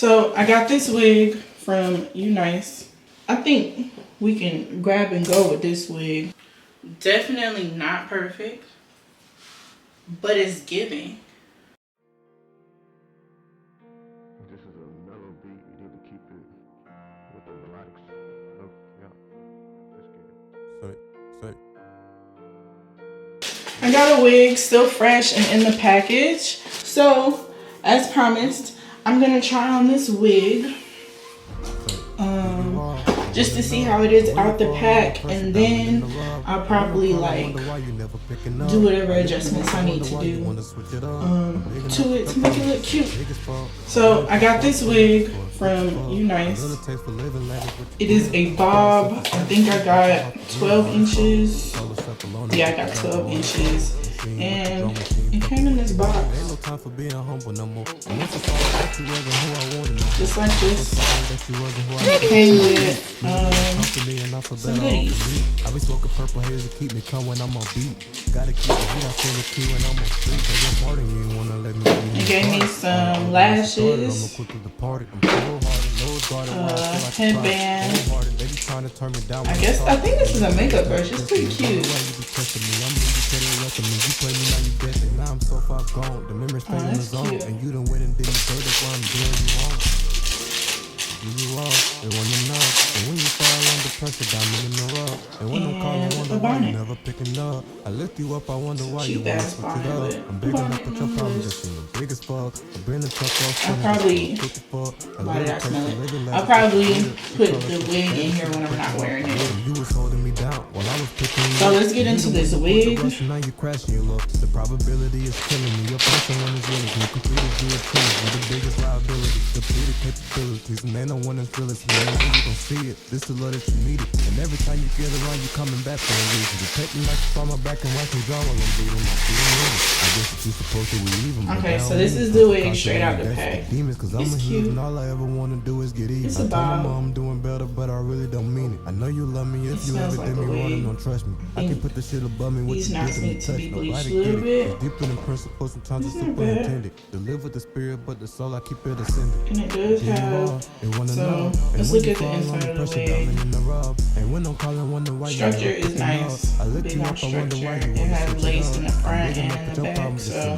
So I got this wig from UNICE. I think we can grab and go with this wig. Definitely not perfect, but it's giving. This is a mellow beat. You need to keep it with the melodic look. Yeah. Let's get it. I got a wig still fresh and in the package. So, as promised, I'm gonna try on this wig just to see how it is out the pack, and then I'll probably like do whatever adjustments I need to do to it to make it look cute. So I got this wig from UNICE. It is a bob. I think I got 12 inches. Yeah, I got 12 inches. And it came in this box. Just like this. It came with some goodies. It gave me some lashes, headband. I think this is a makeup brush. It's pretty cute. Oh, that's cute. And the bonnet. I lift you up, I wonder why you want to put it up. I'm big enough with your problems, just the biggest fuck. I'll probably put the wig in here when I'm not wearing it. So let's get into this wig. The probability is killing me. Your person one is really you completed you a the biggest liability, depleted capabilities, and they don't want to feel it. You don't see it. This is the love that you needed. And every time you get around, you coming back for a reason. You take me like you saw my back and watch me draw while I'm beating my feet in it. I guess if you supposed to leave them. Okay, so this is the wig straight out the pack. It's cute. And all I ever want to do is get even. It's a bob. I'm doing better, but I really don't mean it. I know you love me if you ever did me wrong and don't trust me. I can put the shit above me with these knots need to be bleached a little bit. Deeper than principle, sometimes it's superintended. To live with the spirit, but the soul I keep it ascended. And it does have. So let's look at the inside of the wig. Structure is nice. Big on structure. It has lace in the front and in the back. So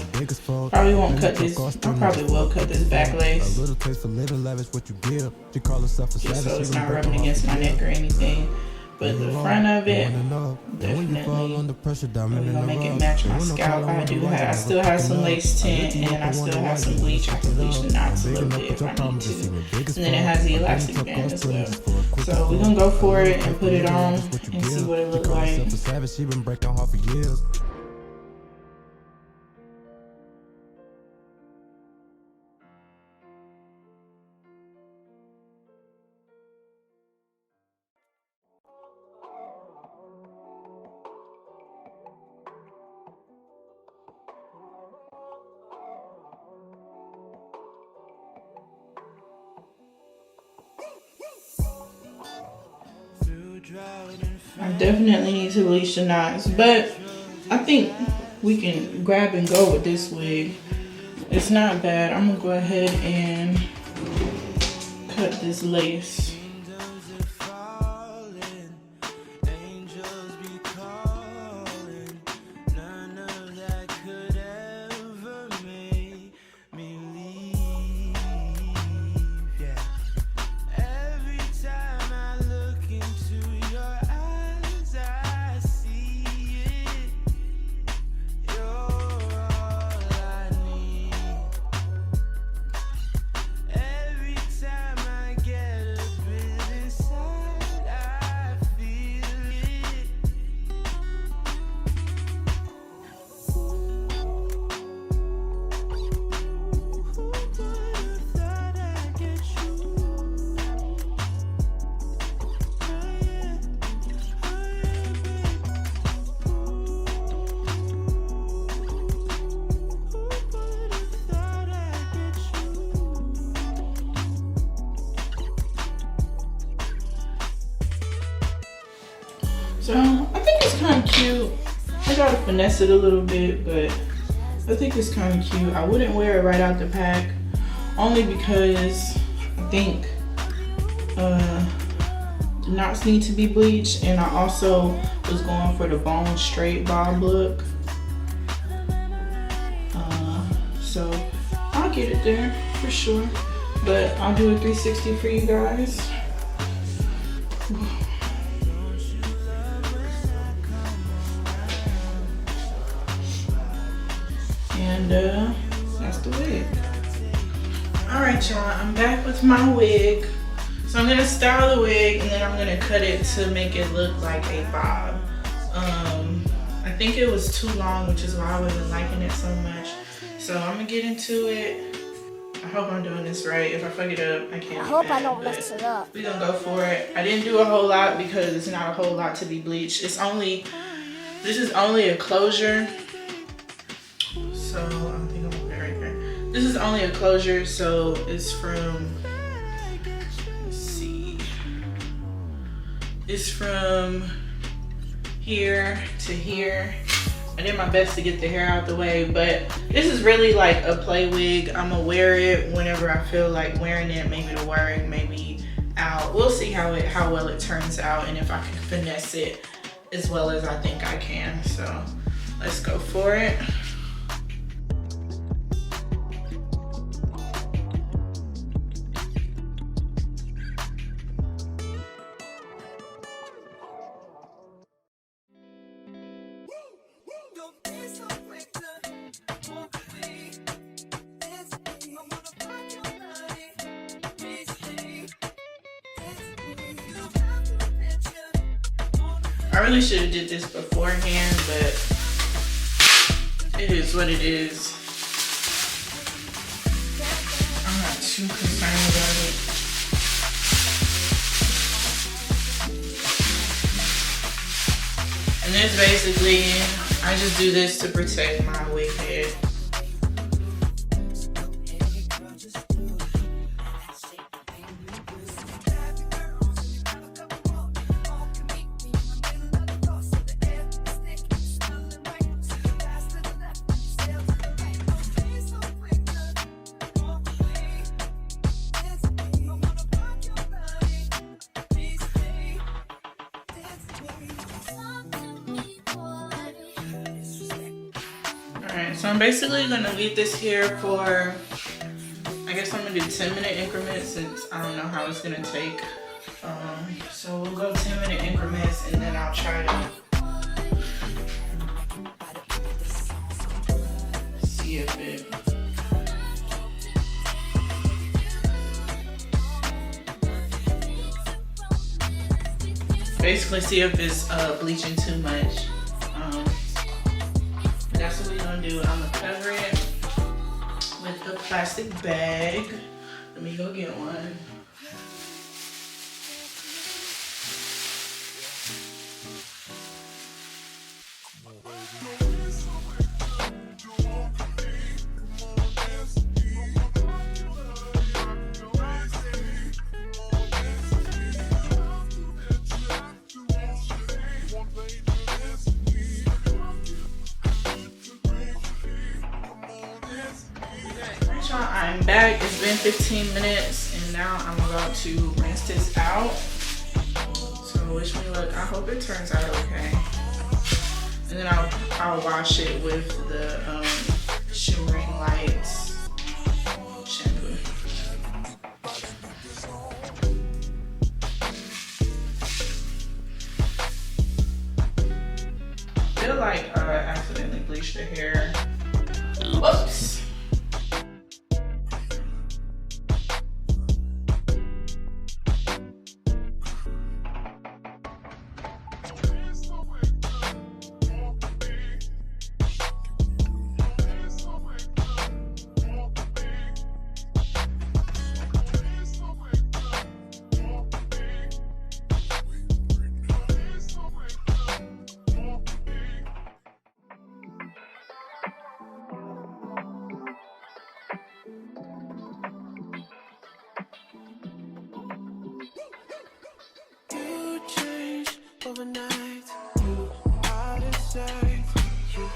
probably won't cut this. I probably will cut this back lace. Just so it's not rubbing against my neck or anything. But the front of it, definitely, we're gonna make it match my scalp. I still have some lace tint, and I still have some bleach. I can bleach the knots a little bit if I need to. And then it has the elastic band as well. So we're gonna go for it and put it on and see what it looks like. I definitely need to bleach the knots, but I think we can grab and go with this wig. It's not bad. I'm gonna go ahead and cut this lace. So I think it's kind of cute. I gotta finesse it a little bit, but I think it's kind of cute. I wouldn't wear it right out the pack, only because I think the knots need to be bleached, and I also was going for the bone straight bob look. So I'll get it there for sure, but I'll do a 360 for you guys. And that's the wig. All right, y'all, I'm back with my wig. So I'm gonna style the wig and then I'm gonna cut it to make it look like a bob. I think it was too long, which is why I wasn't liking it so much. So I'm gonna get into it. I hope I'm doing this right. If I fuck it up, I can't. I hope I don't mess it up. We're gonna go for it. I didn't do a whole lot because it's not a whole lot to be bleached. This is only a closure. So I think I'm gonna put it right there. This is only a closure, so it's from, let's see. It's from here to here. I did my best to get the hair out the way, but this is really like a play wig. I'm gonna wear it whenever I feel like wearing it, maybe to work, maybe out. We'll see how well it turns out and if I can finesse it as well as I think I can. So let's go for it. I really should have did this beforehand, but it is what it is. I'm not too concerned about it. And this basically, I just do this to protect my wig head. Alright, so I'm basically gonna leave this here for, I guess I'm gonna do 10-minute increments since I don't know how it's gonna take. So we'll go 10-minute increments and then I'll try to see if it basically see if it's bleaching too much. That's what we're gonna do. I'm gonna cover it with a plastic bag. Let me go get one. I'm back. It's been 15 minutes and now I'm about to rinse this out. So wish me luck. I hope it turns out okay. And then I'll wash it with the Shimmering Lights shampoo. I feel like I accidentally bleached the hair. Whoops.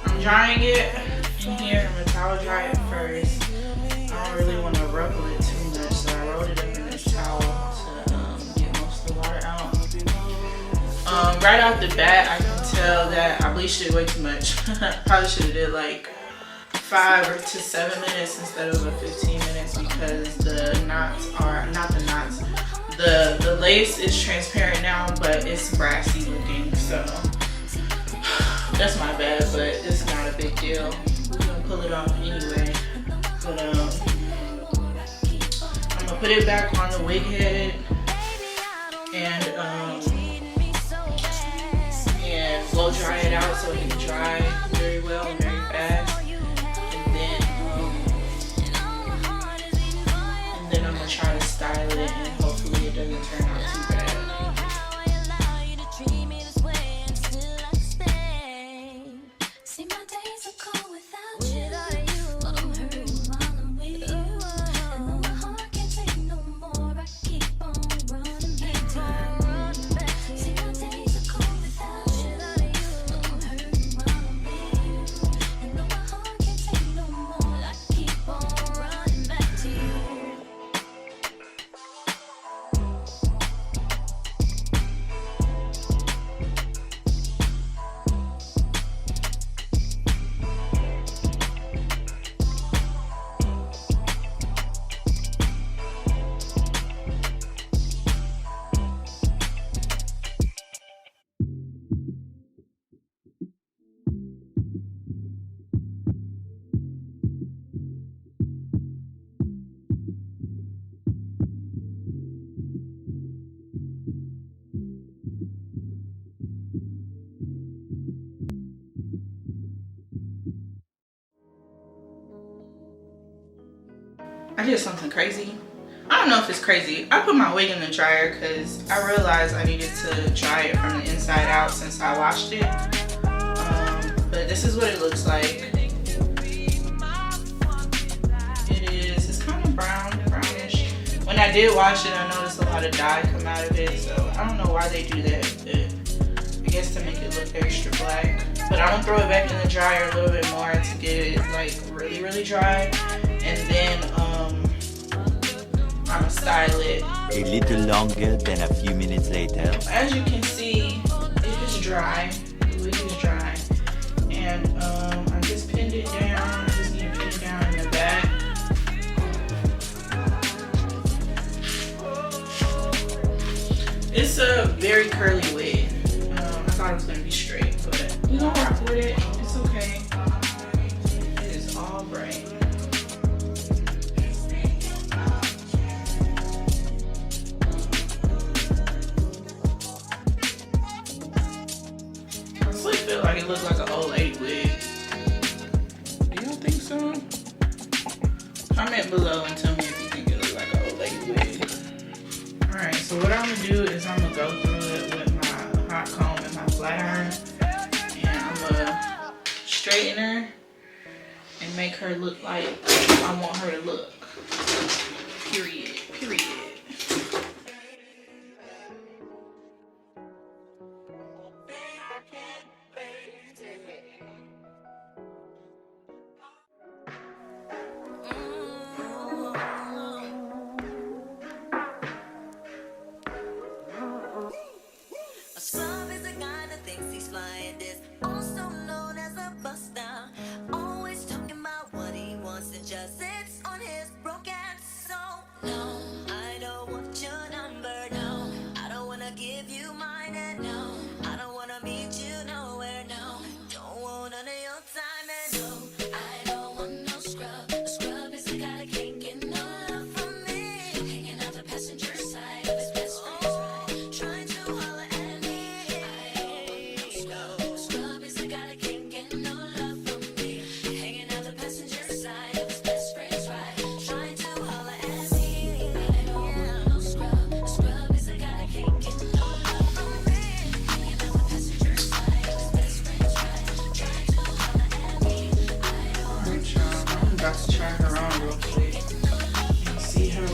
I'm drying it in here. I'm gonna towel dry it first. I don't really want to ruffle it too much, so I rolled it up in a off the bat, I can tell that I bleached it way too much. Probably should have did like 5 to 7 minutes instead of a 15 minutes because the knots are, not the knots, the lace is transparent now, but it's brassy looking, so that's my bad, but it's not a big deal. We're gonna pull it off anyway. But I'm gonna put it back on the wig head and blow dry it out so it can dry very well and very fast. And then I'm gonna try to style it and hopefully it doesn't turn out too bad. I did something crazy. I don't know if it's crazy. I put my wig in the dryer because I realized I needed to dry it from the inside out since I washed it. But this is what it looks like. It's kind of brownish. When I did wash it, I noticed a lot of dye come out of it. So I don't know why they do that, but I guess to make it look extra black. But I'm gonna throw it back in the dryer a little bit more to get it like really, really dry. And then I'm gonna style it. A little longer than a few minutes later. As you can see, it is dry. The wig is dry. And I just pinned it down. I just need to pin it down in the back. It's a very curly wig. I thought it was gonna be straight, but you gonna rock with it. It's okay. It is all bright. Feel like it looks like an old lady wig. Do you think so? Comment below and tell me if you think it looks like an old lady wig. Alright, so what I'm gonna do is I'm gonna go through it with my hot comb and my flat iron. And I'm gonna straighten her and make her look like I want her to look. Period. Period.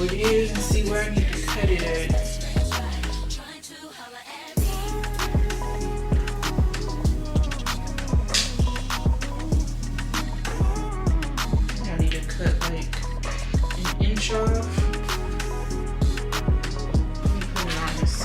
It is and see where I need to cut it at. I need to cut like an inch off. Let me put it on this.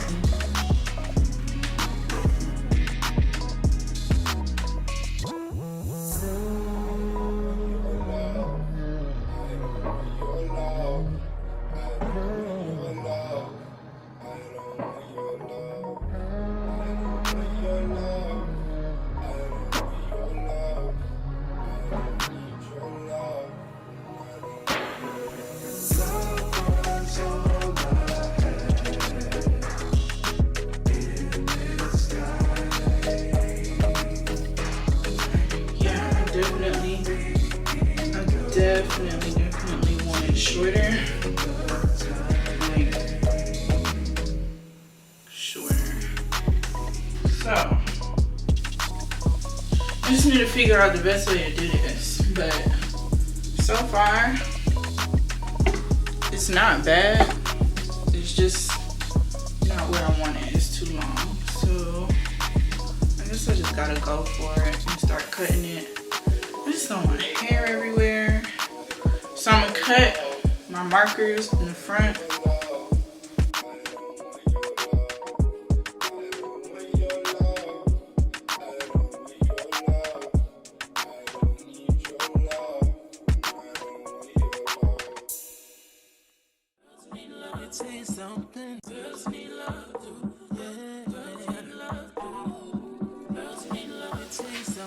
need to figure out the best way to do this, but so far it's not bad. It's just not where I want it. It's too long. So I guess I just gotta go for it and start cutting it. I just don't want hair everywhere. So I'm gonna cut my markers in the front.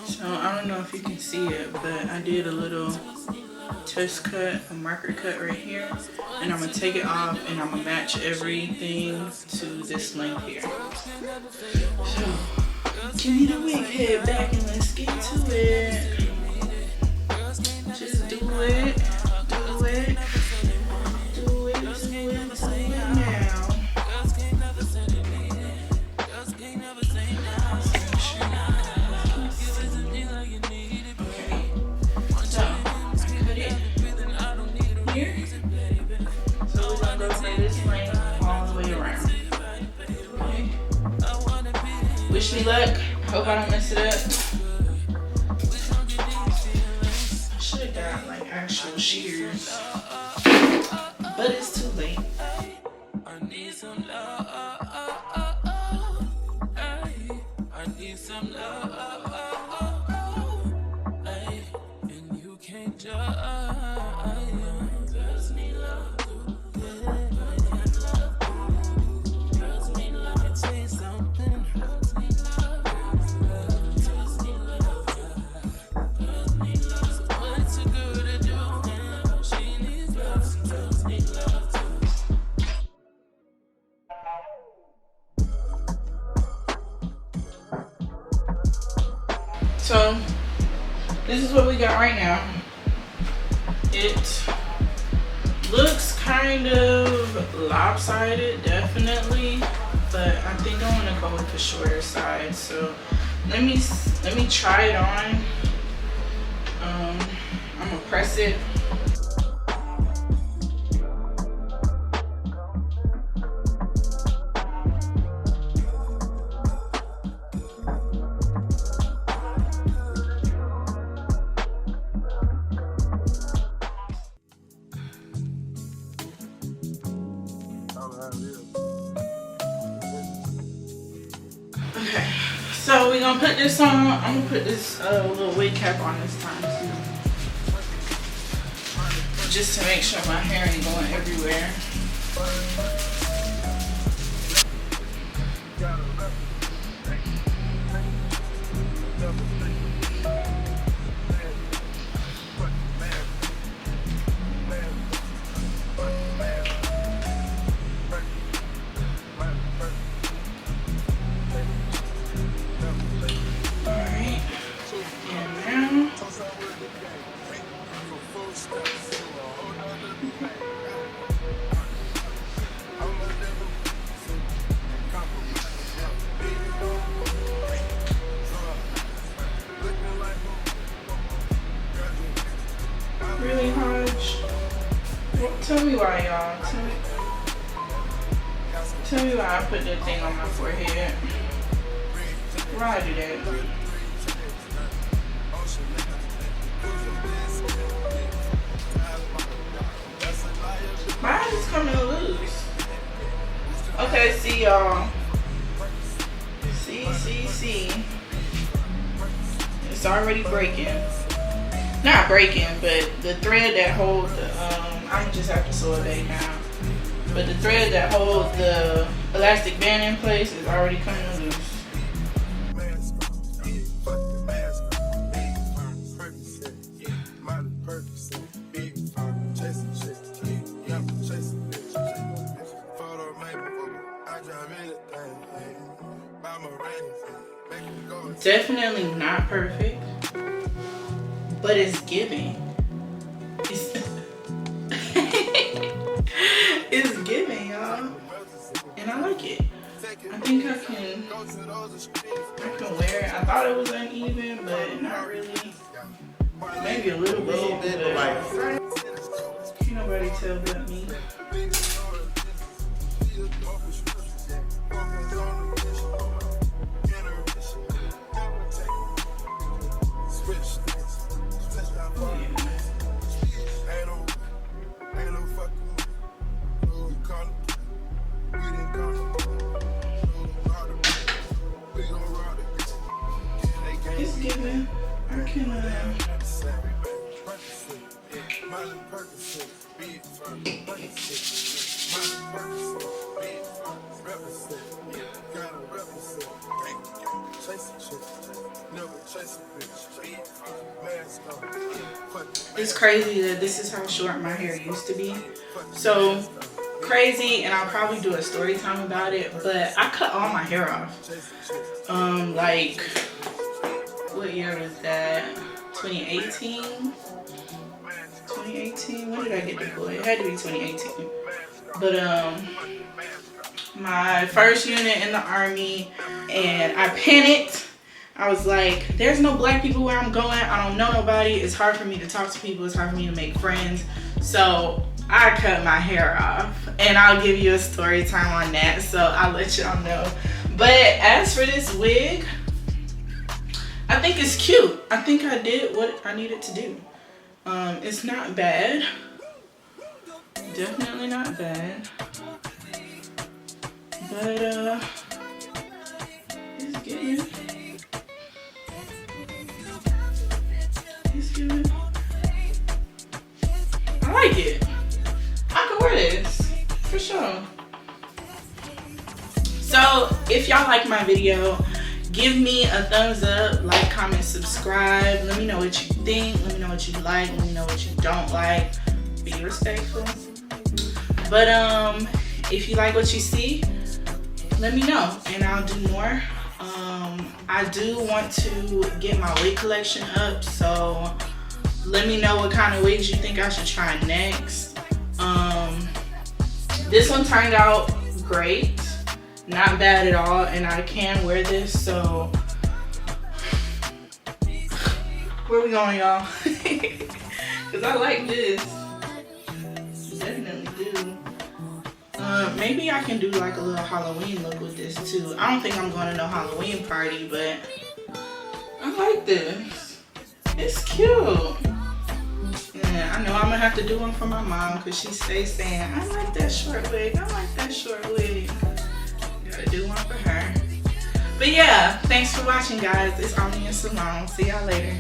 So I don't know if you can see it, but I did a little test cut, a marker cut right here, and I'm gonna take it off and I'm gonna match everything to this length here. So give me the wig head back and let's get to it. Just do it, do it, do it, do it, do it now. Wish me luck. Hope I don't mess it up. I should have got like actual shears, but it's too late. I need some love. I need some love. And you can't judge. So this is what we got right now. It looks kind of lopsided, definitely, but I think I want to go with the shorter side. So let me try it on. I'm gonna press it. Okay, so we're gonna put this on. I'm gonna put this little wig cap on this time too, just to make sure my hair ain't going everywhere. Really, Hodge? Well, tell me why, y'all. Tell me why I put that thing on my forehead. Why I do that? Mine is coming loose. Okay, see y'all. See. It's already breaking. Not breaking, but the thread that holds the, I'm just have to sew it back now. But the thread that holds the elastic band in place is already coming loose. Definitely not perfect, but it's giving. It's giving, y'all, and I like it. I think I can wear it. I thought it was uneven, but not really. Maybe a little bit, but like, can't nobody tell but me. It's giving. I can It's crazy that this is how short my hair used to be. So crazy, and I'll probably do a story time about it, but I cut all my hair off. Like, what year was that? 2018? 2018? When did I get deployed? It had to be 2018. But my first unit in the Army, and I panicked. I was like, there's no black people where I'm going. I don't know nobody. It's hard for me to talk to people. It's hard for me to make friends. So I cut my hair off, and I'll give you a story time on that. So I'll let y'all know. But as for this wig, I think it's cute. I think I did what I needed to do. It's not bad. Definitely not bad. But it's good. It's good. I like it. I could wear this for sure. So if y'all like my video, give me a thumbs up, like, comment, subscribe. Let me know what you think. Let me know what you like. Let me know what you don't like. Be respectful. But if you like what you see, let me know and I'll do more. I do want to get my wig collection up, so let me know what kind of wigs you think I should try next. This one turned out great. Not bad at all, and I can wear this, so where we going, y'all? Because I like this. Definitely do. Maybe I can do like a little Halloween look with this too. I don't think I'm going to no Halloween party, but I like this. It's cute. Yeah, I know I'm gonna have to do one for my mom because she stays saying, I like that short wig. I like that short wig. Gotta do one for her. But yeah, thanks for watching, guys. It's Amneiah and Simone. See y'all later.